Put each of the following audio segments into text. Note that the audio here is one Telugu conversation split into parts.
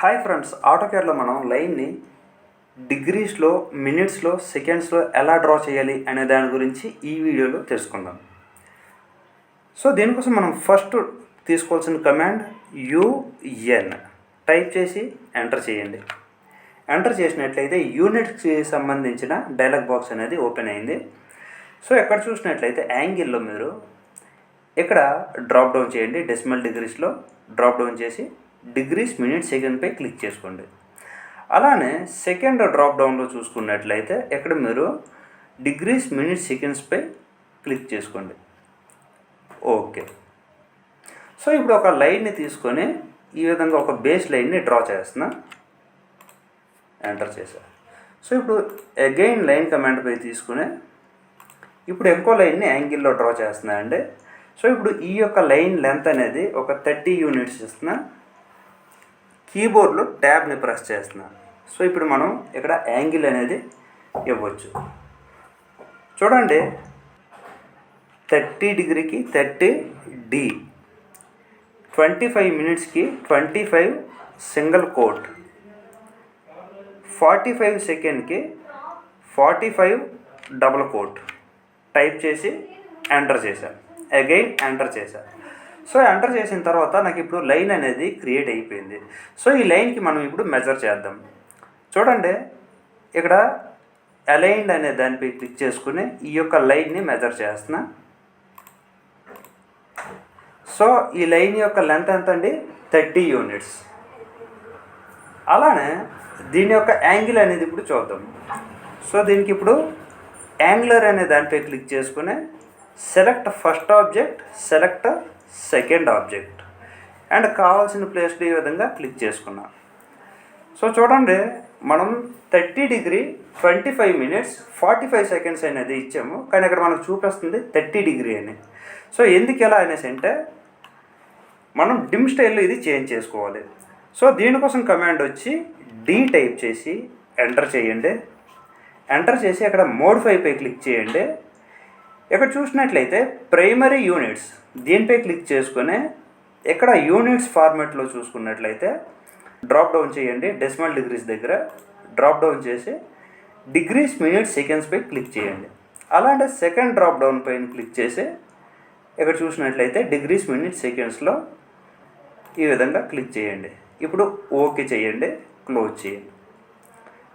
హాయ్ ఫ్రెండ్స్, ఆటోకేడ్లో మనం లైన్ని డిగ్రీస్లో, మినిట్స్లో, సెకండ్స్లో ఎలా డ్రా చేయాలి అనే దాని గురించి ఈ వీడియోలో తెలుసుకుందాం. సో దీనికోసం మనం ఫస్ట్ తీసుకోవాల్సిన కమాండ్ యుఎన్ టైప్ చేసి ఎంటర్ చేయండి. ఎంటర్ చేసినట్లయితే యూనిట్స్కి సంబంధించిన డైలాగ్ బాక్స్ అనేది ఓపెన్ అయింది. సో ఎక్కడ చూసినట్లయితే యాంగిల్లో మీరు ఇక్కడ డ్రాప్ డౌన్ చేయండి. డెసిమల్ డిగ్రీస్లో డ్రాప్ డౌన్ చేసి డిగ్రీస్ మినిట్ సెకండ్పై క్లిక్ చేసుకోండి. అలానే సెకండ్ డ్రాప్ డౌన్లో చూసుకున్నట్లయితే ఇక్కడ మీరు డిగ్రీస్ మినిట్ సెకండ్స్పై క్లిక్ చేసుకోండి. ఓకే. సో ఇప్పుడు ఒక లైన్ని తీసుకొని ఈ విధంగా ఒక బేస్ లైన్ని డ్రా చేస్తున్నా. ఎంటర్ చేసా. సో ఇప్పుడు అగైన్ లైన్ కమాండ్పై తీసుకుని ఇప్పుడు ఇంకో లైన్ని యాంగిల్లో డ్రా చేస్తున్నా అండి. సో ఇప్పుడు ఈ యొక్క లైన్ లెంత్ అనేది ఒక 30 యూనిట్స్ ఇస్తున్నా. కీబోర్డ్లో ట్యాబ్ని ప్రెస్ చేస్తున్నా. సో ఇప్పుడు మనం ఇక్కడ యాంగిల్ అనేది ఇవ్వచ్చు. చూడండి, 30 డిగ్రీకి 30 డి, 25 మినిట్స్కి 25 సింగిల్ కోట్, 45 సెకండ్కి 45 డబుల్ కోట్ టైప్ చేసి ఎంటర్ చేశాను. అగైన్ ఎంటర్ చేశాను. సో ఎంటర్ చేసిన తర్వాత నాకు ఇప్పుడు లైన్ అనేది క్రియేట్ అయిపోయింది. సో ఈ లైన్కి మనం ఇప్పుడు మెజర్ చేద్దాం. చూడండి, ఇక్కడ అలైన్డ్ అనే దానిపై క్లిక్ చేసుకుని ఈ యొక్క లైన్ని మెజర్ చేస్తున్నా. సో ఈ లైన్ యొక్క లెంత్ ఎంత అండి? 30 యూనిట్స్. అలానే దీని యొక్క యాంగిల్ అనేది ఇప్పుడు చూద్దాం. సో దీనికి ఇప్పుడు యాంగులర్ అనే దానిపై క్లిక్ చేసుకుని select first object, select second object and కావాల్సిన ప్లేస్లో ఈ విధంగా క్లిక్ చేసుకున్నాం. సో చూడండి, మనం 30 డిగ్రీ 25 మినిట్స్ 45 సెకండ్స్ అనేది ఇచ్చాము, కానీ ఇక్కడ మనకు చూపిస్తుంది 30 డిగ్రీ అని. సో ఎందుకు ఎలా అనేసి అంటే మనం డిమ్ స్టైల్లో ఇది చేంజ్ చేసుకోవాలి. సో దీనికోసం కమాండ్ వచ్చి డి టైప్ చేసి ఎంటర్ చేయండి. ఎంటర్ చేసి అక్కడ మోడిఫైపై క్లిక్ చేయండి. ఇక్కడ చూసినట్లయితే ప్రైమరీ యూనిట్స్ దీనిపై క్లిక్ చేసుకుని ఇక్కడ యూనిట్స్ ఫార్మాట్లో చూసుకున్నట్లయితే డ్రాప్ డౌన్ చేయండి. డెసిమల్ డిగ్రీస్ దగ్గర డ్రాప్ డౌన్ చేసి డిగ్రీస్ మినిట్స్ సెకండ్స్పై క్లిక్ చేయండి. అలాంటి సెకండ్ డ్రాప్ డౌన్ పైన క్లిక్ చేసి ఇక్కడ చూసినట్లయితే డిగ్రీస్ మినిట్స్ సెకండ్స్లో ఈ విధంగా క్లిక్ చేయండి. ఇప్పుడు ఓకే చేయండి, క్లోజ్ చేయండి.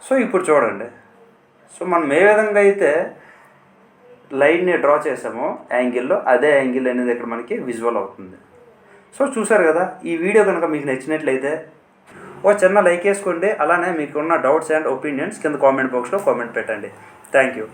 సో ఇప్పుడు చూడండి, సో మనం ఏ విధంగా అయితే లైన్ని డ్రా చేసామో యాంగిల్లో, అదే యాంగిల్ అనేది ఇక్కడ మనకి విజువల్ అవుతుంది. సో చూసారు కదా, ఈ వీడియో కనుక మీకు నచ్చినట్లయితే ఓ చిన్న లైక్ వేసుకోండి. అలానే మీకున్న డౌట్స్ అండ్ ఒపీనియన్స్ కింద కామెంట్ బాక్స్లో కామెంట్ పెట్టండి. Thank you.